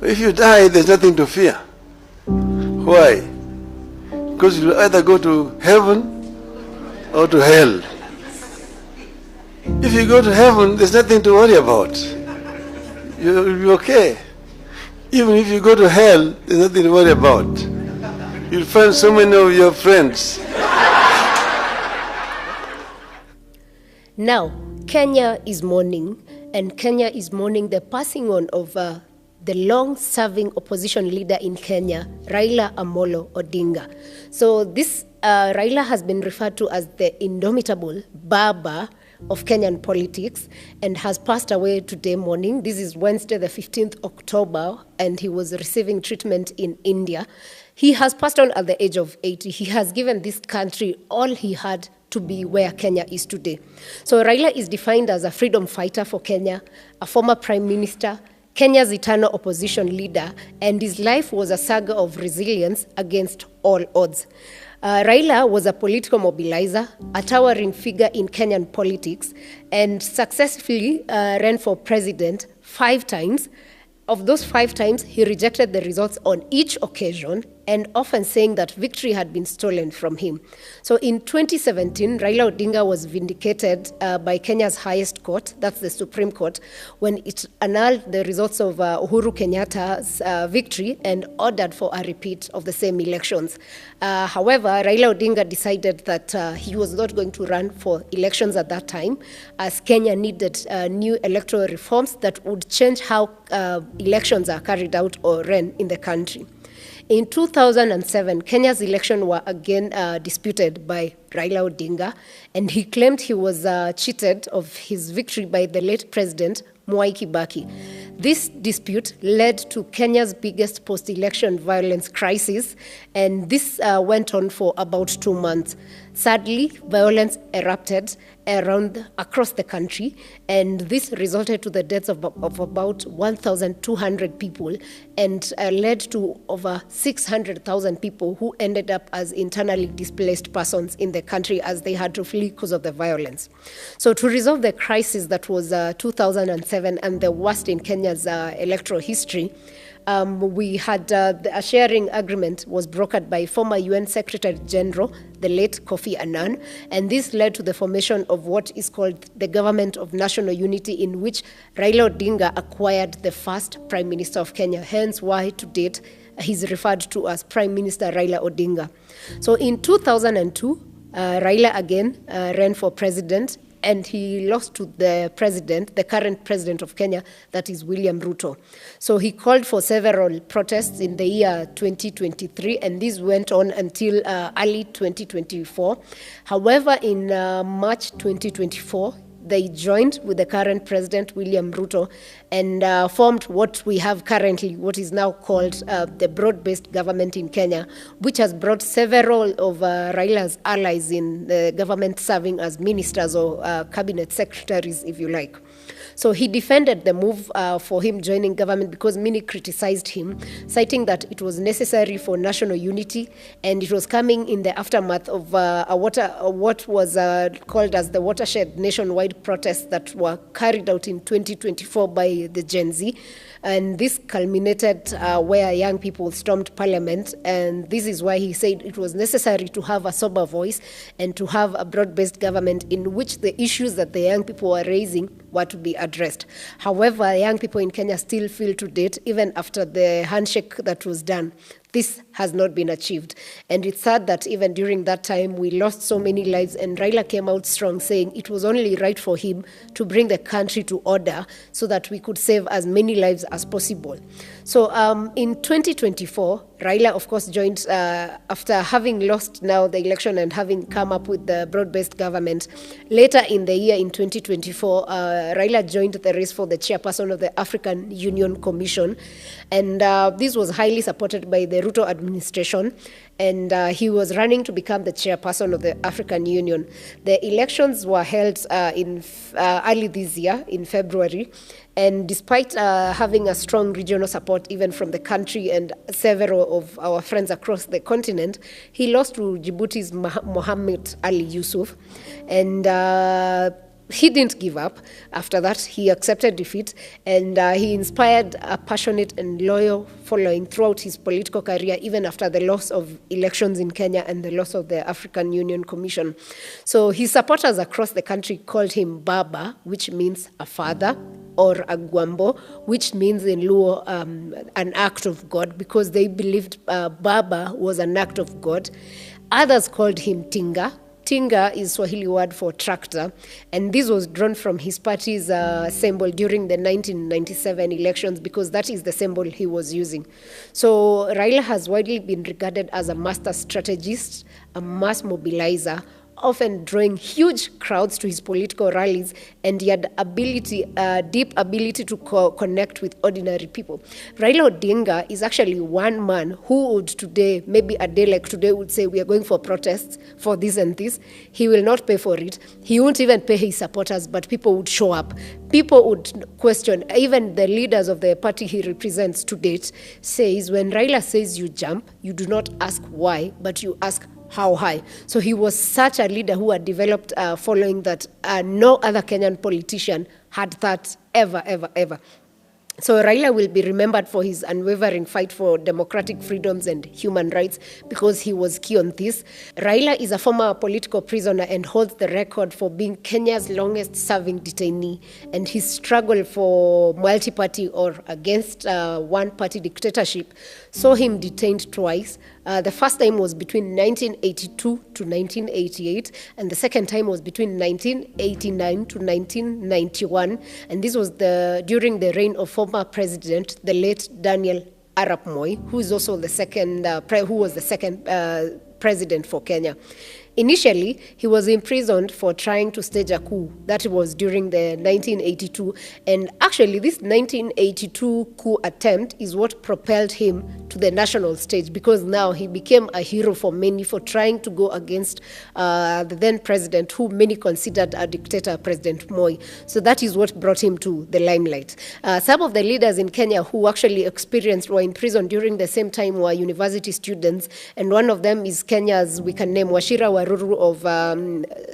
If you die, there's nothing to fear. Why? Because you'll either go to heaven or to hell. If you go to heaven, there's nothing to worry about. You'll be okay. Even if you go to hell, there's nothing to worry about. You'll find so many of your friends. Now, Kenya is mourning, and Kenya is mourning the passing on of the long-serving opposition leader in Kenya, Raila Amolo Odinga. So this Raila has been referred to as the indomitable Baba of Kenyan politics and has passed away today morning. This is Wednesday, the 15th October, and he was receiving treatment in India. He has passed on at the age of 80. He has given this country all he had to be where Kenya is today. So Raila is defined as a freedom fighter for Kenya, a former prime minister, Kenya's eternal opposition leader, and his life was a saga of resilience against all odds. Raila was a political mobilizer, a towering figure in Kenyan politics, and successfully ran for president 5 times. Of those 5 times, he rejected the results on each occasion, and often saying that victory had been stolen from him. So in 2017, Raila Odinga was vindicated by Kenya's highest court, that's the Supreme Court, when it annulled the results of Uhuru Kenyatta's victory and ordered for a repeat of the same elections. However, Raila Odinga decided that he was not going to run for elections at that time, as Kenya needed new electoral reforms that would change how elections are carried out or ran in the country. In 2007, Kenya's elections were again disputed by Raila Odinga, and he claimed he was cheated of his victory by the late president, Mwai Kibaki. This dispute led to Kenya's biggest post-election violence crisis, and this went on for about 2 months. Sadly, violence erupted across the country, and this resulted to the deaths of about 1,200 people and led to over 600,000 people who ended up as internally displaced persons in the country as they had to flee because of the violence. So to resolve the crisis that was 2007 and the worst in Kenya's electoral history, we had a sharing agreement was brokered by former UN Secretary General, the late Kofi Annan, and this led to the formation of what is called the Government of National Unity, in which Raila Odinga acquired the first Prime Minister of Kenya, hence why to date he's referred to as Prime Minister Raila Odinga. So in 2002, Raila again ran for president, and he lost to the president, the current president of Kenya, that is William Ruto. So he called for several protests in the year 2023, and this went on until early 2024. However, in March 2024, they joined with the current president, William Ruto, and formed what we have currently, what is now called the broad-based government in Kenya, which has brought several of Raila's allies in the government serving as ministers or cabinet secretaries, if you like. So he defended the move for him joining government because many criticized him, citing that it was necessary for national unity, and it was coming in the aftermath of what was called as the watershed nationwide protests that were carried out in 2024 by the Gen Z. And this culminated where young people stormed parliament, and this is why he said it was necessary to have a sober voice and to have a broad-based government in which the issues that the young people were raising were to be addressed. However, young people in Kenya still feel to date, even after the handshake that was done, this has not been achieved. And it's sad that even during that time, we lost so many lives, and Raila came out strong saying it was only right for him to bring the country to order so that we could save as many lives as possible. So in 2024, Raila, of course, joined after having lost now the election and having come up with the broad-based government. Later in the year, in 2024, Raila joined the race for the chairperson of the African Union Commission, and this was highly supported by the Ruto administration, and he was running to become the chairperson of the African Union. The elections were held in early this year, in February, and despite having a strong regional support even from the country and several of our friends across the continent, he lost to Djibouti's Mohamed Ali Yusuf, and he didn't give up. After that, he accepted defeat, and he inspired a passionate and loyal following throughout his political career, even after the loss of elections in Kenya and the loss of the African Union Commission. So his supporters across the country called him Baba, which means a father, or Agwambo, which means in Luo an act of God, because they believed Baba was an act of God. Others called him Tinga. Tinga is Swahili word for tractor, and this was drawn from his party's symbol during the 1997 elections, because that is the symbol he was using. So Raila has widely been regarded as a master strategist, a mass mobilizer, often drawing huge crowds to his political rallies, and he had deep ability to connect with ordinary people. Raila Odinga is actually one man who would today, maybe a day like today, would say, we are going for protests for this and this. He will not pay for it. He won't even pay his supporters, but people would show up. People would question. Even the leaders of the party he represents to date says, when Raila says you jump, you do not ask why, but you ask how high. So he was such a leader who had developed a following that no other Kenyan politician had that ever. So Raila will be remembered for his unwavering fight for democratic freedoms and human rights, because he was key on this. Raila is a former political prisoner and holds the record for being Kenya's longest-serving detainee, and his struggle for multi-party or against one-party dictatorship saw him detained twice. The first time was between 1982 to 1988, and the second time was between 1989 to 1991, and this was during the reign of former president, the late Daniel Arap Moi, who is also the second president for Kenya. Initially, he was imprisoned for trying to stage a coup. That was during the 1982. And actually, this 1982 coup attempt is what propelled him to the national stage, because now he became a hero for many for trying to go against the then president, who many considered a dictator, President Moi. So that is what brought him to the limelight. Some of the leaders in Kenya who actually were in prison during the same time were university students, and one of them is Kenya's, we can name Wachira Waruru of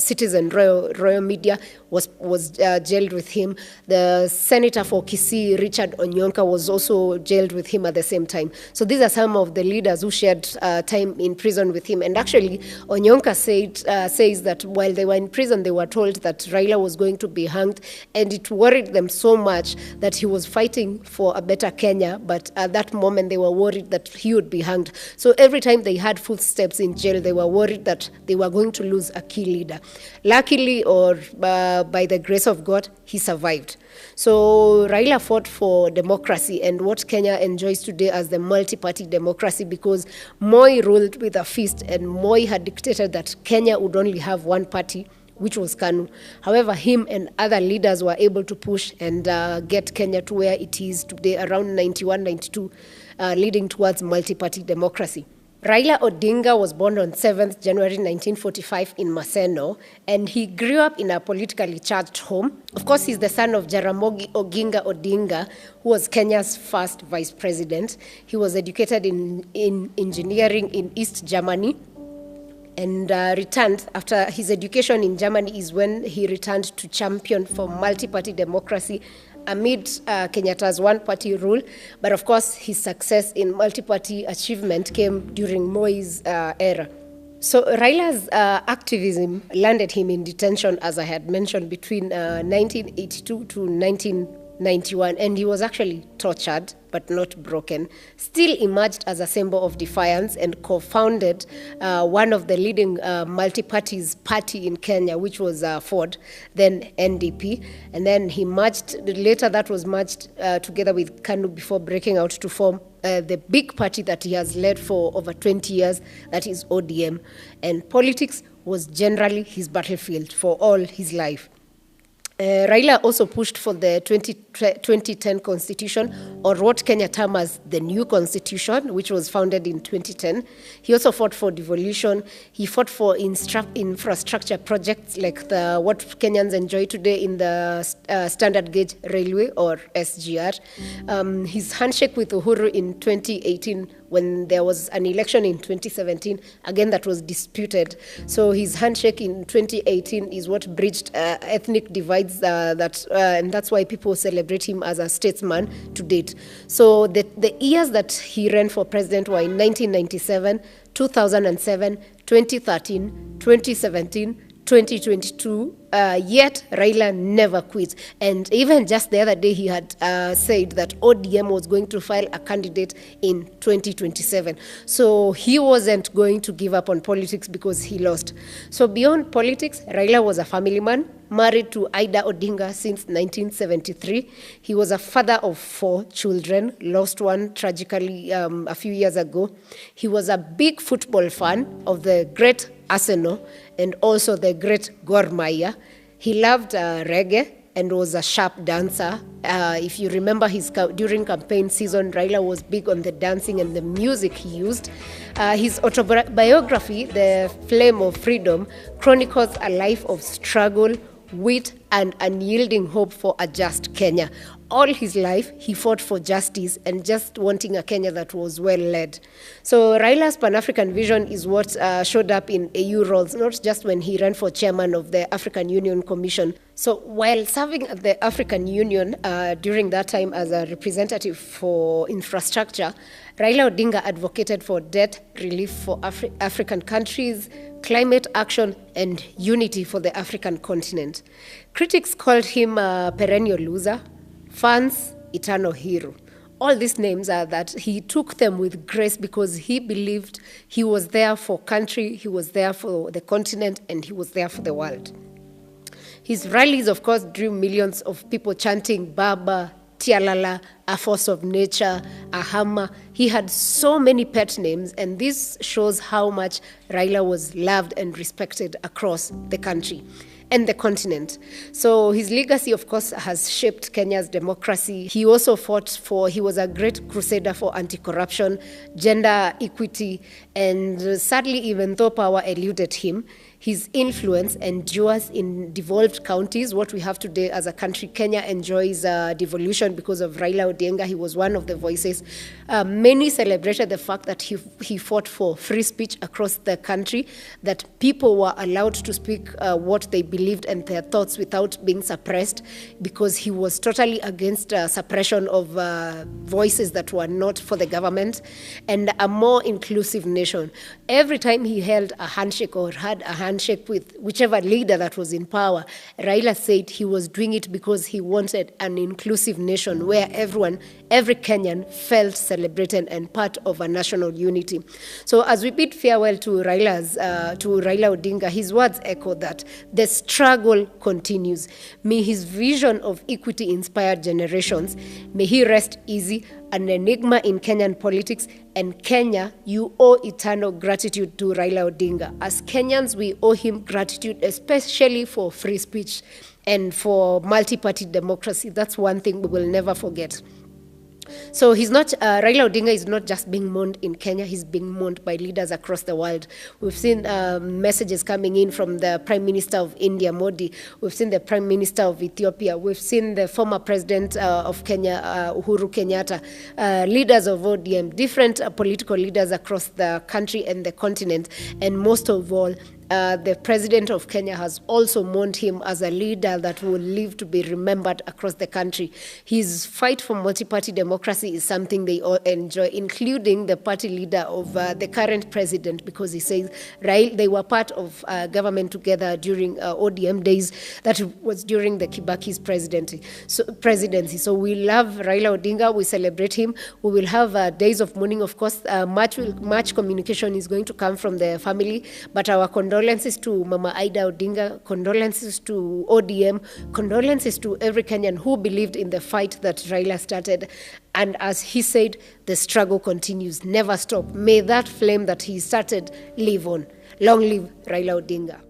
Citizen Royal Media, was jailed with him. The senator for Kisii, Richard Onyonka, was also jailed with him at the same time. So these are some of the leaders who shared time in prison with him. And actually, Onyonka says that while they were in prison, they were told that Raila was going to be hanged, and it worried them so much that he was fighting for a better Kenya, but at that moment they were worried that he would be hanged. So every time they had footsteps in jail, they were worried that they were going to lose a key leader. Luckily, or by the grace of God, he survived. So Raila fought for democracy and what Kenya enjoys today as the multi-party democracy, because Moi ruled with a fist, and Moi had dictated that Kenya would only have one party, which was KANU. However, him and other leaders were able to push and get Kenya to where it is today, around 91, 92, leading towards multi-party democracy. Raila Odinga was born on 7th January 1945 in Maseno, and he grew up in a politically charged home. Of course, he's the son of Jaramogi Oginga Odinga, who was Kenya's first vice president. He was educated in engineering in East Germany, and returned after his education in Germany is when he returned to champion for multi-party democracy amid Kenyatta's one-party rule. But of course, his success in multi-party achievement came during Moi's era. So Raila's activism landed him in detention, as I had mentioned, between 1982 to 1991, and he was actually tortured but not broken. Still emerged as a symbol of defiance and co-founded one of the leading multi-parties party in Kenya, which was Ford, then NDP. And then he later that was merged together with KANU before breaking out to form the big party that he has led for over 20 years, that is ODM. And politics was generally his battlefield for all his life. Raila also pushed for the 2010 constitution, or what Kenya term as the new constitution, which was founded in 2010. He also fought for devolution. He fought for infrastructure projects like what Kenyans enjoy today in the standard gauge railway, or SGR. His handshake with Uhuru in 2018 when there was an election in 2017, again that was disputed. So his handshake in 2018 is what bridged ethnic divides, and that's why people celebrate him as a statesman to date. So the years that he ran for president were in 1997, 2007, 2013, 2017, 2022, yet Raila never quit. And even just the other day, he had said that ODM was going to file a candidate in 2027. So he wasn't going to give up on politics because he lost. So beyond politics, Raila was a family man, married to Ida Odinga since 1973. He was a father of 4 children, lost one tragically a few years ago. He was a big football fan of the great Arsenal and also the great Gor Mahia. He loved reggae and was a sharp dancer. If you remember during campaign season, Raila was big on the dancing and the music he used. His autobiography, The Flame of Freedom, chronicles a life of struggle, wit, and unyielding hope for a just Kenya. All his life, he fought for justice and just wanting a Kenya that was well led. So Raila's Pan-African vision is what showed up in AU roles, not just when he ran for chairman of the African Union Commission. So while serving at the African Union during that time as a representative for infrastructure, Raila Odinga advocated for debt relief for African countries, climate action, and unity for the African continent. Critics called him a perennial loser, fans, eternal hero. All these names are that he took them with grace because he believed he was there for country, he was there for the continent, and he was there for the world. His rallies, of course, drew millions of people chanting Baba, Tialala, a force of nature, a hammer. He had so many pet names, and this shows how much Raila was loved and respected across the country and the continent. So his legacy, of course, has shaped Kenya's democracy. He also he was a great crusader for anti-corruption, gender equity, and sadly, even though power eluded him, his influence endures in devolved counties. What we have today as a country, Kenya enjoys devolution because of Raila Odinga. He was one of the voices. Many celebrated the fact that he fought for free speech across the country, that people were allowed to speak what they believed and their thoughts without being suppressed, because he was totally against suppression of voices that were not for the government, and a more inclusive nation. Every time he held a handshake or had a handshake with whichever leader that was in power, Raila said he was doing it because he wanted an inclusive nation where every Kenyan felt celebrated and part of a national unity. So as we bid farewell to Raila Odinga, his words echo that the struggle continues. May his vision of equity inspire generations. May he rest easy, an enigma in Kenyan politics. And Kenya, you owe eternal gratitude to Raila Odinga. As Kenyans, we owe him gratitude, especially for free speech and for multi-party democracy. That's one thing we will never forget. So Raila Odinga is not just being mourned in Kenya, he's being mourned by leaders across the world. We've seen messages coming in from the Prime Minister of India, Modi. We've seen the Prime Minister of Ethiopia. We've seen the former President of Kenya, Uhuru Kenyatta, leaders of ODM, different political leaders across the country and the continent, and most of all, the President of Kenya has also mourned him as a leader that will live to be remembered across the country. His fight for multi-party democracy is something they all enjoy, including the party leader of the current president, because he says they were part of government together during ODM days. That was during the Kibaki's presidency. So we love Raila Odinga. We celebrate him. We will have days of mourning. Of course, much communication is going to come from the family, but our condolences to Mama Ida Odinga, condolences to ODM, condolences to every Kenyan who believed in the fight that Raila started. And as he said, the struggle continues, never stop. May that flame that he started live on. Long live Raila Odinga.